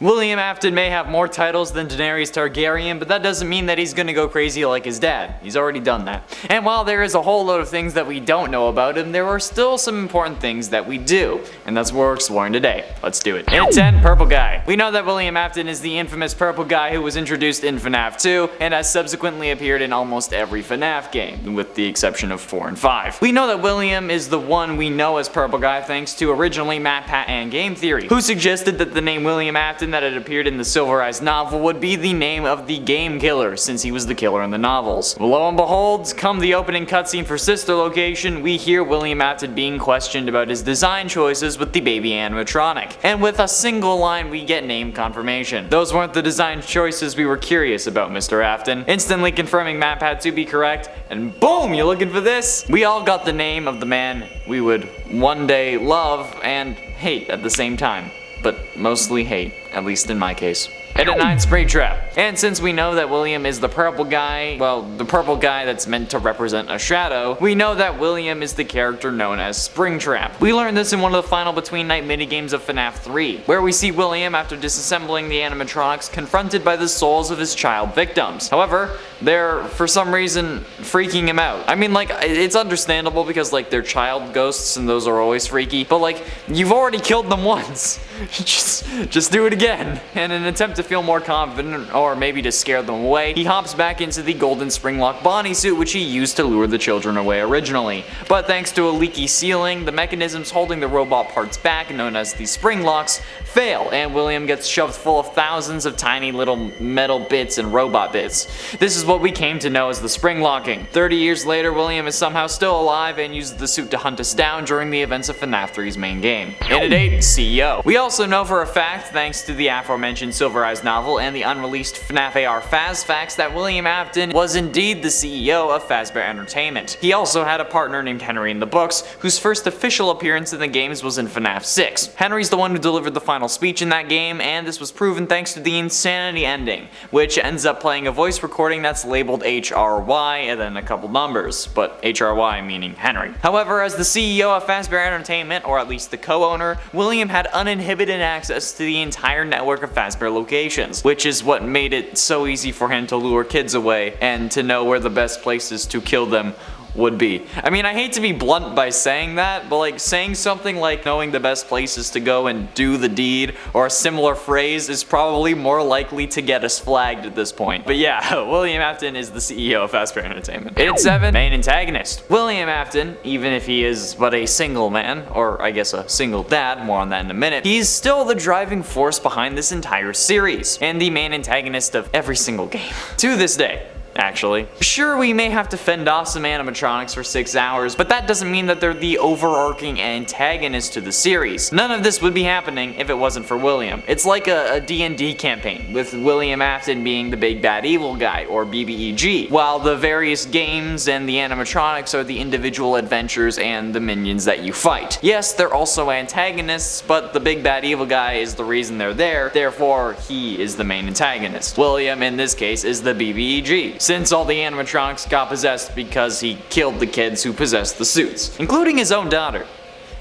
William Afton may have more titles than Denaryes Targaryen, but that doesn't mean that he's gonna go crazy like his dad. He's already done that. And while there is a whole load of things that we don't know about him, there are still some important things that we do. And that's what we're exploring today. Let's do it. And 10, Purple Guy. We know that William Afton is the infamous Purple Guy who was introduced in FNAF 2 and has subsequently appeared in almost every FNAF game, with the exception of 4 and 5. We know that William is the one we know as Purple Guy thanks to originally Matt, Pat, and Game Theory, who suggested that the name William Afton that had appeared in the Silverized novel would be the name of the game killer, since he was the killer in the novels. Lo and behold, come the opening cutscene for Sister Location, we hear William Afton being questioned about his design choices with the baby animatronic, and with a single line we get name confirmation. Those weren't the design choices we were curious about, Mr. Afton, instantly confirming MatPat to be correct, and boom, you looking for this? We all got the name of the man we would one day love and hate at the same time. But mostly hate, at least in my case. And at 9, Springtrap. And since we know that William is the purple guy, well, the purple guy that's meant to represent a shadow, we know that William is the character known as Springtrap. We learned this in one of the final Between Night minigames of FNAF 3, where we see William, after disassembling the animatronics, confronted by the souls of his child victims. However, they're, for some reason, freaking him out. I mean, like, it's understandable because, like, they're child ghosts and those are always freaky, but, like, you've already killed them once. just do it again. And in an attempt to feel more confident, or maybe to scare them away, he hops back into the golden springlock Bonnie suit which he used to lure the children away originally. But thanks to a leaky ceiling, the mechanisms holding the robot parts back, known as the spring locks, fail, and William gets shoved full of thousands of tiny little metal bits and robot bits. This is what we came to know as the spring locking. 30 years later, William is somehow still alive and uses the suit to hunt us down during the events of FNAF 3's main game. And at 8, CEO. We also know for a fact, thanks to the aforementioned Silverized novel and the unreleased FNAF AR Faz facts, that William Afton was indeed the CEO of Fazbear Entertainment. He also had a partner named Henry in the books, whose first official appearance in the games was in FNAF 6. Henry's the one who delivered the final speech in that game, and this was proven thanks to the insanity ending, which ends up playing a voice recording that's labeled HRY and then a couple numbers, but HRY meaning Henry. However, as the CEO of Fazbear Entertainment, or at least the co-owner, William had uninhibited access to the entire network of Fazbear locations, which is what made it so easy for him to lure kids away and to know where the best places to kill them would be. I mean, I hate to be blunt by saying that, but like saying something like knowing the best places to go and do the deed, or a similar phrase, is probably more likely to get us flagged at this point. But yeah, William Afton is the CEO of Fazbear Entertainment. And 7, main antagonist. William Afton, even if he is but a single man, or I guess a single dad, more on that in a minute, he's still the driving force behind this entire series, and the main antagonist of every single game. To this day. Actually. Sure, we may have to fend off some animatronics for 6 hours, but that doesn't mean that they're the overarching antagonist to the series. None of this would be happening if it wasn't for William. It's like a D&D campaign, with William Afton being the big bad evil guy, or BBEG, while the various games and the animatronics are the individual adventures and the minions that you fight. Yes, they're also antagonists, but the big bad evil guy is the reason they're there, therefore he is the main antagonist. William, in this case, is the BBEG. Since all the animatronics got possessed because he killed the kids who possessed the suits, including his own daughter.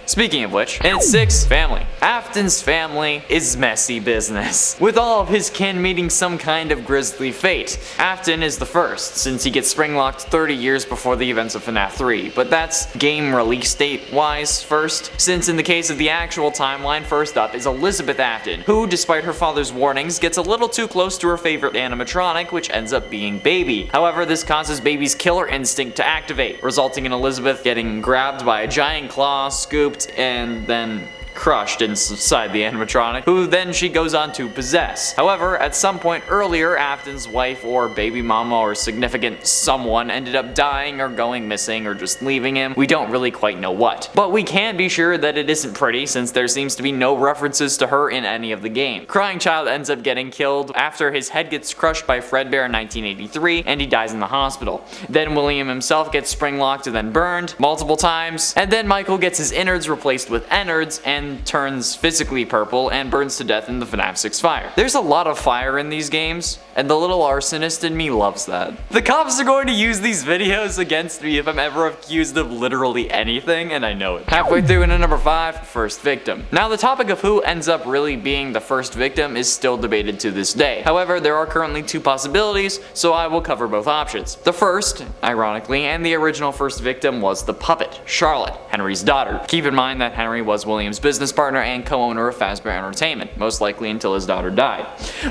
Speaking of which, and 6, family. Afton's family is messy business, with all of his kin meeting some kind of grisly fate. Afton is the first, since he gets springlocked 30 years before the events of FNAF 3, but that's game release date wise first, since in the case of the actual timeline, first up is Elizabeth Afton, who, despite her father's warnings, gets a little too close to her favorite animatronic, which ends up being Baby. However, this causes Baby's killer instinct to activate, resulting in Elizabeth getting grabbed by a giant claw, scooped, and then crushed inside the animatronic, who then she goes on to possess. However, at some point earlier, Afton's wife or baby mama or significant someone ended up dying or going missing or just leaving him. We don't really quite know what. But we can be sure that it isn't pretty, since there seems to be no references to her in any of the game. Crying Child ends up getting killed after his head gets crushed by Fazbear in 1983 and he dies in the hospital. Then William himself gets springlocked and then burned multiple times, and then Michael gets his innards replaced with innards, and and turns physically purple and burns to death in the FNAF 6 fire. There's a lot of fire in these games, and the little arsonist in me loves that. The cops are going to use these videos against me if I'm ever accused of literally anything, and I know it. Halfway through into number 5, first victim. Now the topic of who ends up really being the first victim is still debated to this day. However, there are currently 2 possibilities, so I will cover both options. The first, ironically, and the original first victim was the puppet, Charlotte, Henry's daughter. Keep in mind that Henry was William's business partner and co-owner of Fazbear Entertainment, most likely until his daughter died.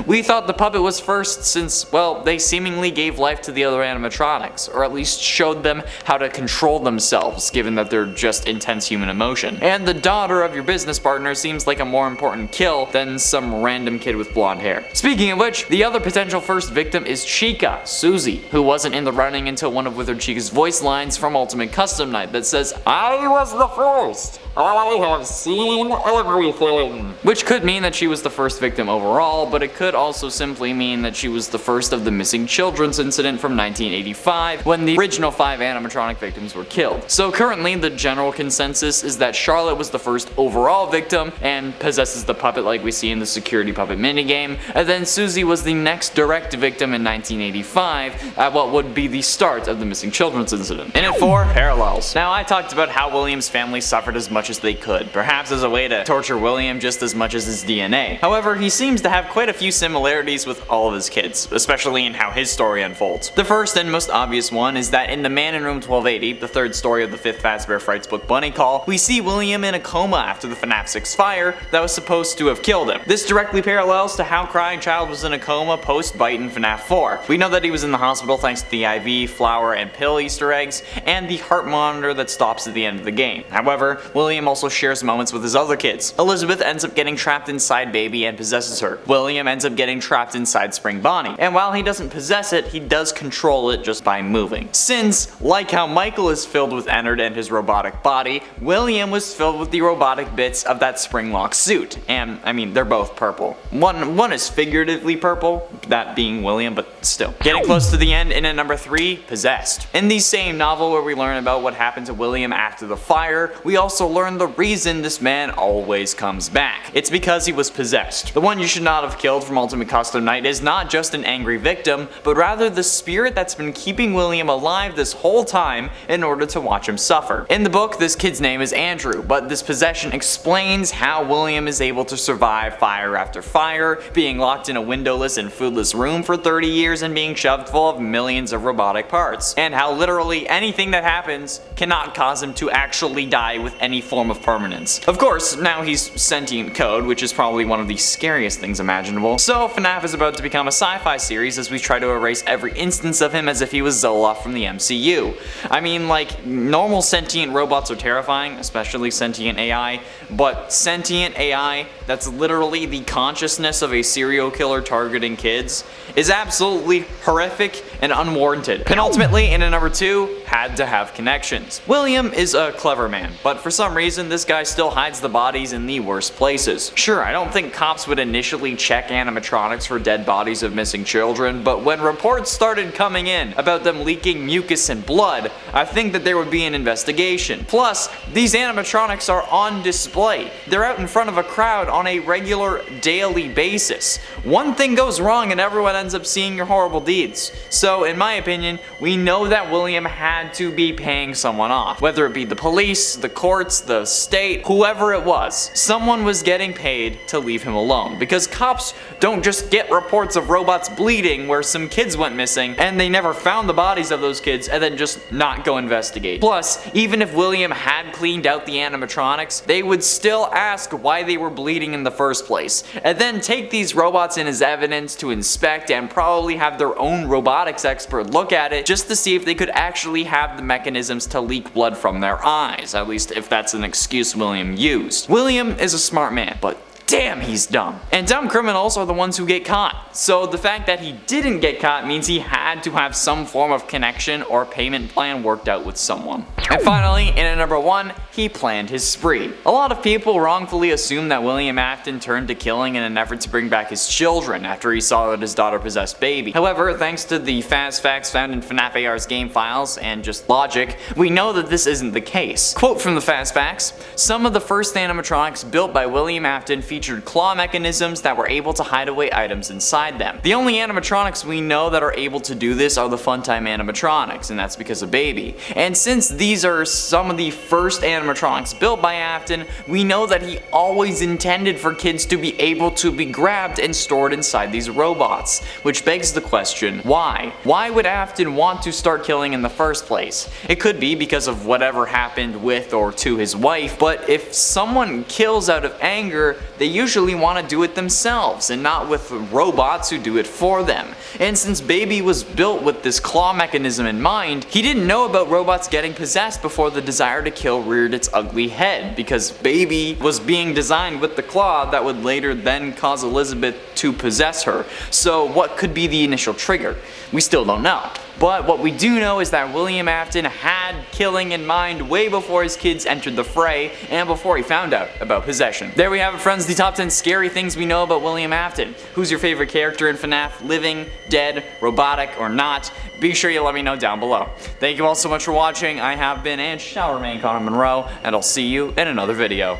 We thought the puppet was first since, well, they seemingly gave life to the other animatronics, or at least showed them how to control themselves, given that they're just intense human emotion. And the daughter of your business partner seems like a more important kill than some random kid with blonde hair. Speaking of which, the other potential first victim is Chica, Susie, who wasn't in the running until one of Withered Chica's voice lines from Ultimate Custom Night that says, "I was the first. I have seen everything." Which could mean that she was the first victim overall, but it could also simply mean that she was the first of the missing children's incident from 1985 when the original 5 animatronic victims were killed. So currently the general consensus is that Charlotte was the first overall victim and possesses the puppet like we see in the security puppet minigame, and then Susie was the next direct victim in 1985 at what would be the start of the missing children's incident. In at 4, parallels. Now I talked about how William's family suffered as much as they could, perhaps as a way to torture William just as much as his DNA. However, he seems to have quite a few similarities with all of his kids, especially in how his story unfolds. The first and most obvious one is that in The Man in Room 1280, the 3rd story of the 5th Fazbear Frights book Bunny Call, we see William in a coma after the FNAF 6 fire that was supposed to have killed him. This directly parallels to how Crying Child was in a coma post-bite in FNAF 4. We know that he was in the hospital thanks to the IV, flower, and pill Easter eggs, and the heart monitor that stops at the end of the game. However, William also shares moments with his other kids. Elizabeth ends up getting trapped inside Baby and possesses her. William ends up getting trapped inside Spring Bonnie. And while he doesn't possess it, he does control it just by moving. Since, like how Michael is filled with Ennard and his robotic body, William was filled with the robotic bits of that Springlock suit. And, I mean, they're both purple. One is figuratively purple, that being William, but still. Getting close to the end, in at number 3, Possessed. In the same novel where we learn about what happened to William after the fire, we also learn the reason this man always comes back. It's because he was possessed. The one you should not have killed from Ultimate Custom Night is not just an angry victim, but rather the spirit that's been keeping William alive this whole time in order to watch him suffer. In the book, this kid's name is Andrew, but this possession explains how William is able to survive fire after fire, being locked in a windowless and foodless room for 30 years and being shoved full of millions of robotic parts, and how literally anything that happens cannot cause him to actually die with any form of permanence. Of course, now he's sentient code, which is probably one of the scariest things imaginable. So FNAF is about to become a sci-fi series as we try to erase every instance of him as if he was Zoloft from the MCU. I mean, like, normal sentient robots are terrifying, especially sentient AI, but sentient AI that's literally the consciousness of a serial killer targeting kids is absolutely horrific and unwarranted. And ultimately, in at number 2, had to have connections. William is a clever man, but for some reason this guy still hides the bodies in the worst places. Sure, I don't think cops would initially check animatronics for dead bodies of missing children, but when reports started coming in about them leaking mucus and blood, I think that there would be an investigation. Plus, these animatronics are on display. They're out in front of a crowd on a regular, daily basis. One thing goes wrong and everyone ends up seeing your horrible deeds. So, in my opinion, we know that William had to be paying someone off. Whether it be the police, the courts, the state, whoever it was. Someone was getting paid to leave him alone. Because cops don't just get reports of robots bleeding where some kids went missing and they never found the bodies of those kids and then just not go investigate. Plus, even if William had cleaned out the animatronics, they would still ask why they were bleeding in the first place, and then take these robots in as evidence to inspect and probably have their own robotics expert look at it just to see if they could actually have the mechanisms to leak blood from their eyes, at least if that's an excuse William used. William is a smart man, but damn, he's dumb. And dumb criminals are the ones who get caught. So the fact that he didn't get caught means he had to have some form of connection or payment plan worked out with someone. And finally, in at number 1, he planned his spree. A lot of people wrongfully assume that William Afton turned to killing in an effort to bring back his children after he saw that his daughter possessed Baby. However, thanks to the fast facts found in FNAF AR's game files and just logic, we know that this isn't the case. Quote from the fast facts: "Some of the first animatronics built by William Afton featured claw mechanisms that were able to hide away items inside them. The only animatronics we know that are able to do this are the Funtime animatronics, and that's because of Baby. And since these are some of the first animatronics built by Afton, we know that he always intended for kids to be able to be grabbed and stored inside these robots. Which begs the question, why? Why would Afton want to start killing in the first place? It could be because of whatever happened with or to his wife, but if someone kills out of anger, they usually want to do it themselves and not with robots who do it for them. And since Baby was built with this claw mechanism in mind, he didn't know about robots getting possessed before the desire to kill reared its ugly head, because Baby was being designed with the claw that would later then cause Elizabeth to possess her. So what could be the initial trigger? We still don't know. But what we do know is that William Afton had killing in mind way before his kids entered the fray and before he found out about possession. There we have it, friends, the top 10 scary things we know about William Afton. Who's your favorite character in FNAF? Living, dead, robotic, or not? Be sure you let me know down below. Thank you all so much for watching. I have been and shall remain Connor Monroe, and I'll see you in another video.